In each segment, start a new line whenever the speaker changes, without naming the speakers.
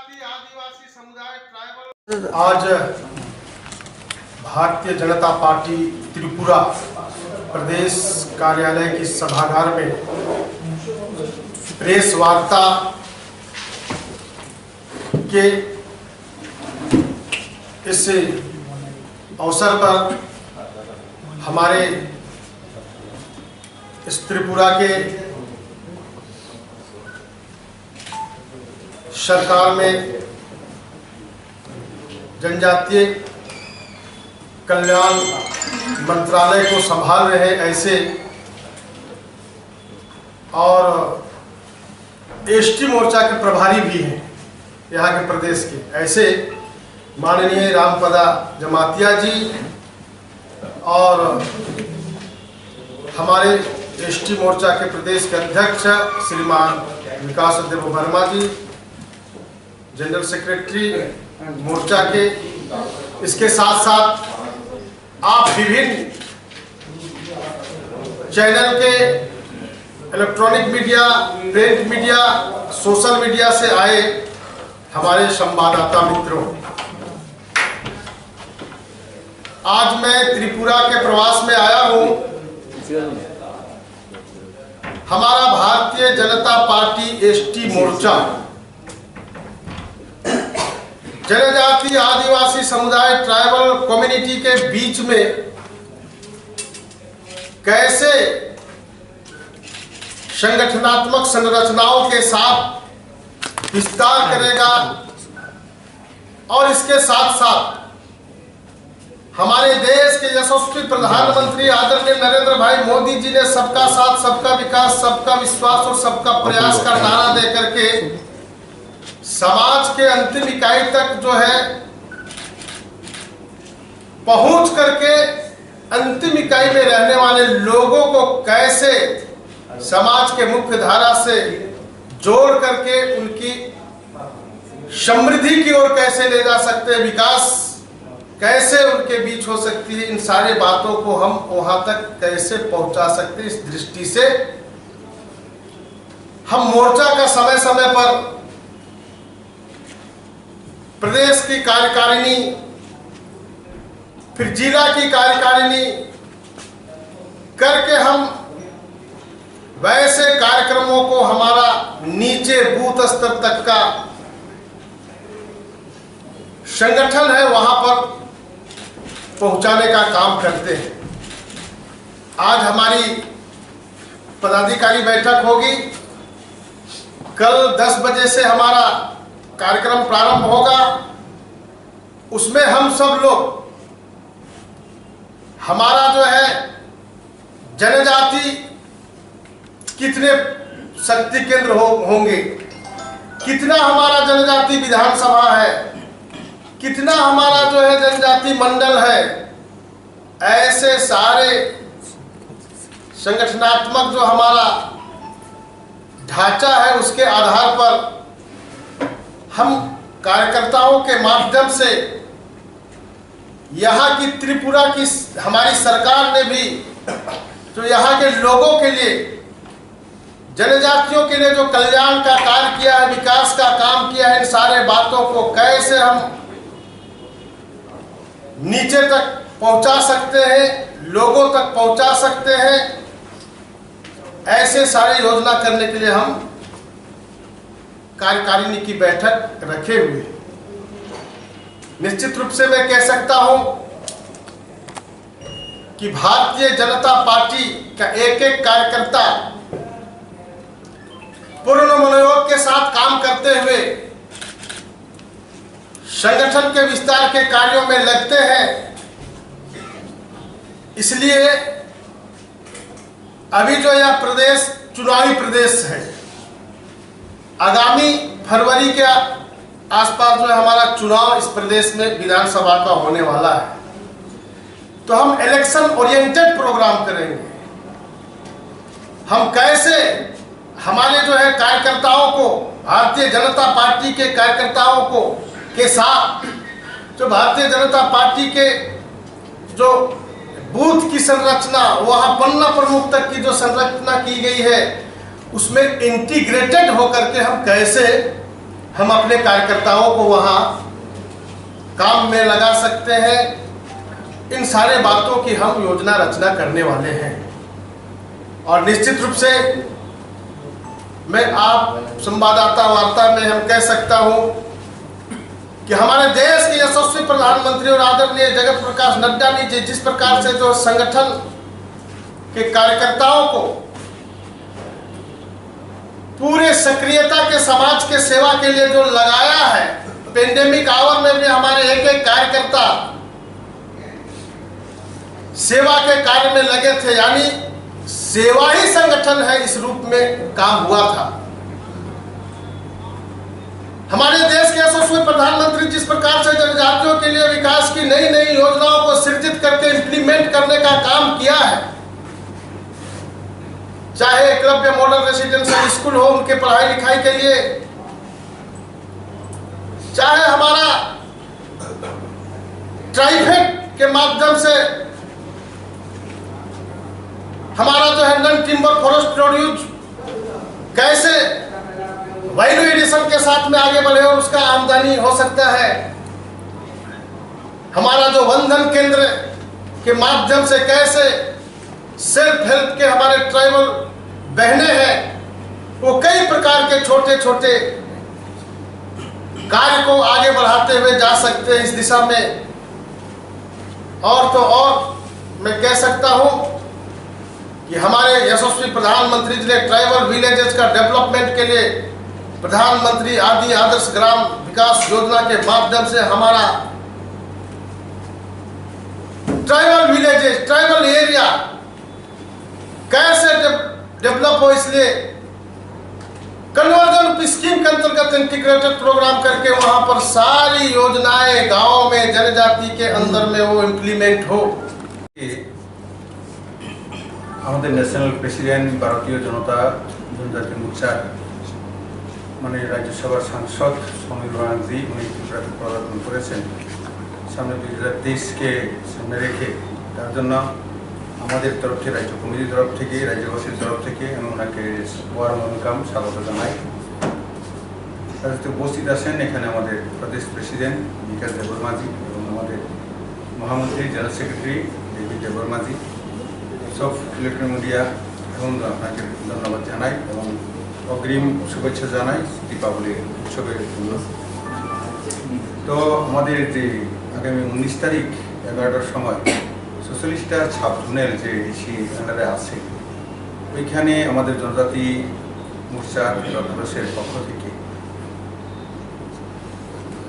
जनजाति आदिवासी समुदाय ट्राइबल आज भारतीय जनता पार्टी त्रिपुरा प्रदेश कार्यालय की सभागार में प्रेस वार्ता के इस अवसर पर हमारे इस त्रिपुरा के सरकार में जनजातीय कल्याण मंत्रालय को संभाल रहे ऐसे और एसटी मोर्चा के प्रभारी भी हैं यहाँ के प्रदेश के ऐसे माननीय रामपदा जमातिया जी और हमारे एसटी मोर्चा के प्रदेश के अध्यक्ष श्रीमान विकास देव वर्मा जी, जनरल सेक्रेटरी मोर्चा के, इसके साथ साथ आप विभिन्न चैनल के electronic media, print media, social media से आए हमारे संवाददाता मित्रों, आज मैं त्रिपुरा के प्रवास में आया हूं। हमारा भारतीय जनता पार्टी एसटी मोर्चा जनजाति आदिवासी समुदाय ट्राइबल कम्युनिटी के बीच में कैसे संगठनात्मक संरचनाओं के साथ विस्तार करेगा और इसके साथ साथ हमारे देश के यशस्वी प्रधानमंत्री आदरणीय नरेंद्र भाई मोदी जी ने सबका साथ, सबका विकास, सबका विश्वास और सबका प्रयास का नारा देकर के समाज के अंतिम इकाई तक जो है पहुंच करके अंतिम इकाई में रहने वाले लोगों को कैसे समाज के मुख्य धारा से जोड़ करके उनकी समृद्धि की ओर कैसे ले जा सकते हैं, विकास कैसे उनके बीच हो सकती है, इन सारे बातों को हम वहां तक कैसे पहुंचा सकते हैं, इस दृष्टि से हम मोर्चा का समय समय पर प्रदेश की कार्यकारिणी, फिर जिला की कार्यकारिणी करके हम वैसे कार्यक्रमों को हमारा नीचे बूथ स्तर तक का संगठन है वहां पर पहुंचाने का काम करते हैं। आज हमारी पदाधिकारी बैठक होगी, कल 10 बजे से हमारा कार्यक्रम प्रारंभ होगा। उसमें हम सब लोग हमारा जो है जनजाति कितने शक्ति केंद्र होंगे, कितना हमारा जनजाति विधानसभा है, कितना हमारा जो है जनजाति मंडल है, ऐसे सारे संगठनात्मक जो हमारा ढांचा है उसके आधार पर हम कार्यकर्ताओं के माध्यम से यहाँ की त्रिपुरा की हमारी सरकार ने भी जो यहाँ के लोगों के लिए, जनजातियों के लिए जो कल्याण का कार्य किया है, विकास का काम किया है, इन सारे बातों को कैसे हम नीचे तक पहुंचा सकते हैं, लोगों तक पहुंचा सकते हैं, ऐसे सारे योजना करने के लिए हम कार्यकारिणी की बैठक रखे हुए। निश्चित रूप से मैं कह सकता हूं कि भारतीय जनता पार्टी का एक एक कार्यकर्ता पूर्ण मनोयोग के साथ काम करते हुए संगठन के विस्तार के कार्यों में लगते हैं। इसलिए अभी जो यह प्रदेश चुनावी प्रदेश है, आगामी फरवरी के आसपास जो है हमारा चुनाव इस प्रदेश में विधानसभा का होने वाला है, तो हम इलेक्शन ओरिएंटेड प्रोग्राम करेंगे। हम कैसे हमारे जो है कार्यकर्ताओं को, भारतीय जनता पार्टी के कार्यकर्ताओं को के साथ जो भारतीय जनता पार्टी के जो बूथ की संरचना, वहां पन्ना प्रमुख तक की जो संरचना की गई है, उसमें इंटीग्रेटेड होकर के हम कैसे हम अपने कार्यकर्ताओं को वहां काम में लगा सकते हैं। इन सारे बातों की हम योजना रचना करने वाले हैं और निश्चित रूप से मैं आप संवाददाता वार्ता में हम कह सकता हूं कि हमारे देश के यशस्वी प्रधानमंत्री और आदरणीय जगत प्रकाश नड्डा जी जिस प्रकार से जो संगठन के कार्यकर्ताओं को पूरे सक्रियता के समाज के सेवा के लिए जो लगाया है, पेंडेमिक आवर में भी हमारे एक एक कार्यकर्ता सेवा के कार्य में लगे थे, यानी सेवा ही संगठन है, इस रूप में काम हुआ था। हमारे देश के यशस्वी प्रधानमंत्री जिस प्रकार से जनजातियों के लिए विकास की नई नई योजनाओं को सृजित करके इंप्लीमेंट करने का काम किया है, चाहे एकलव्य मॉडल रेसिडेंशियल स्कूल हो उनके पढ़ाई लिखाई के लिए, चाहे हमारा ट्राइफेड के माध्यम से हमारा जो है नॉन टिम्बर फॉरेस्ट प्रोड्यूस कैसे वैल्यू एडिशन के साथ में आगे बढ़े और उसका आमदनी हो सकता है, हमारा जो वंदन केंद्र के माध्यम से कैसे सेल्फ हेल्प के हमारे ट्राइबल बहनें हैं वो कई प्रकार के छोटे छोटे कार्य को आगे बढ़ाते हुए जा सकते हैं इस दिशा में। और तो और मैं कह सकता हूं कि हमारे यशस्वी प्रधानमंत्री जी ने ट्राइबल विलेजेस का डेवलपमेंट के लिए प्रधानमंत्री आदि आदर्श ग्राम विकास योजना के माध्यम से हमारा ट्राइबल विलेजेस, ट्राइबल एरिया कैसे डेवलप हो, इसलिए कन्वर्जन स्कीम के अंतर्गत इंटीग्रेटेड प्रोग्राम करके वहां पर सारी योजनाएं गांव में जनजाति के अंदर में वो इम्प्लीमेंट हो।
আমাদের ন্যাশনাল প্রেসিডেন্ট ভারতীয় জনতা জনজাতি মোর্চার মানে রাজ্যসভার সাংসদ সমীর ব্যানার্জি উনি ত্রিপুরাকে পদার্পণ করেছেন সামনে 2023কে সামনে রেখে। তার জন্য আমাদের তরফ থেকে, রাজ্য কমিটির তরফ থেকে, রাজ্যবাসীর তরফ থেকে আমি ওনাকে ওয়ার্ম ওয়েলকাম, স্বাগত জানাই। তার সাথে উপস্থিত আছেন এখানে আমাদের প্রদেশ প্রেসিডেন্ট বিকাশ দেববর্মাজি এবং আমাদের মহামন্ত্রী জেনারেল সেক্রেটারি ডেভিড দেববর্মাজি, সব ইলেকট্রনিক মিডিয়া এবং আপনাকে ধন্যবাদ জানাই এবং অগ্রিম শুভেচ্ছা জানাই দীপাবলির উৎসবের জন্য। তো আমাদের যে আগামী 19 তারিখ 11টার সময় সোশ্যালিস্টার সাব জোনেল যে ডিসি আন্ডারে আছে ওইখানে আমাদের জনজাতি মোর্চার সদস্যের পক্ষ থেকে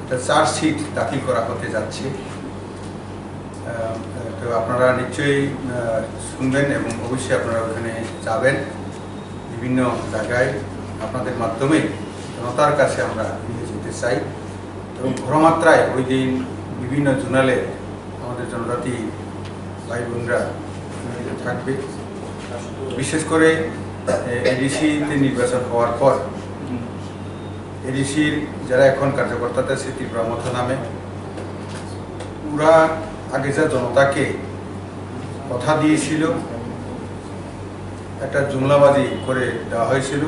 একটা চার্জশিট দাখিল করা হতে যাচ্ছে। তো আপনারা নিশ্চয়ই শুনবেন এবং অবশ্যই আপনারা ওখানে যাবেন। বিভিন্ন জায়গায় আপনাদের মাধ্যমে জনতার কাছে আমরা নিয়ে যেতে চাই এবং ঘরমাত্রায় ওই দিন বিভিন্ন জোনালে আমাদের জনজাতি ভাই বোনরা থাকবে। বিশেষ করে এডিসিতে নির্বাচন হওয়ার পর এডিসির যারা এখন কার্যকর্তাদের সে ত্রিপুরা মথা নামে ওরা আগে যা জনতাকে কথা দিয়েছিল, একটা জুমলাবাজি করে দেওয়া হয়েছিল,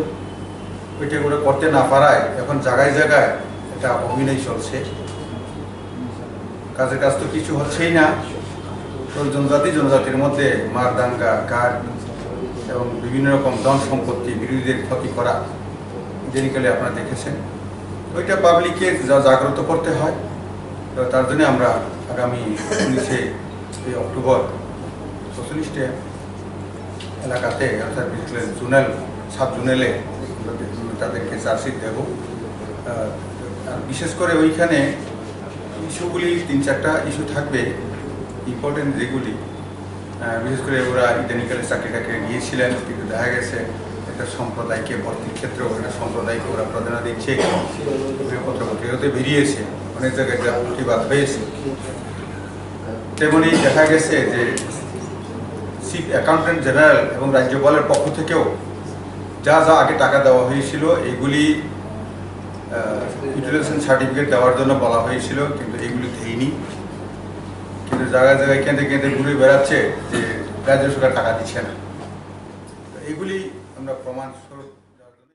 ওইটা করে করতে না পারায় এখন জায়গায় জায়গায় একটা অভিনয় চলছে। কাজের কাজ তো কিছু হচ্ছেই না। তো জনজাতির মধ্যে মার দাঙ্গা, কাঠ এবং বিভিন্ন রকম ধন সম্পত্তি, বিরোধীদের ক্ষতি করা জেনিক্যালি আপনারা দেখেছেন। ওইটা পাবলিককে জাগ্রত করতে হয়। তো তার জন্য আমরা আগামী 19 অক্টোবর সোশ্যালিস্ট এলাকাতে অর্থাৎ জোনাল সাব জোনেলে তাদেরকে চার্জশিট দেব। আর বিশেষ করে ওইখানে ইস্যুগুলি 3-4টা ইস্যু থাকবে ইম্পর্টেন্ট, যেগুলি বিশেষ করে ওরা ইদানিকালে চাকরি টাকরি গিয়েছিলেন, কিন্তু দেখা গেছে একটা সম্প্রদায়কে ভর্তির ক্ষেত্রেও একটা সম্প্রদায়কে ওরা প্রাধান্য দিচ্ছে, পত্রপত্রিকাতে বেরিয়েছে, অনেক জায়গায় এটা প্রতিবাদ হয়েছে। তেমনি দেখা গেছে যে চিফ অ্যাকাউন্টেন্ট জেনারেল এবং রাজ্যপালের পক্ষ থেকেও যা যা আগে টাকা দেওয়া হয়েছিল এগুলি ইউটিলাইজেশন সার্টিফিকেট দেওয়ার জন্য বলা হয়েছিল, কিন্তু এগুলি দেয়নি। কিন্তু জায়গায় জায়গায় কেন্দ্রে কেন্দ্রে ঘুরে বেড়াচ্ছে যে রাজ্য সরকার টাকা দিচ্ছে না। এগুলি আমরা প্রমাণ স্বরূপ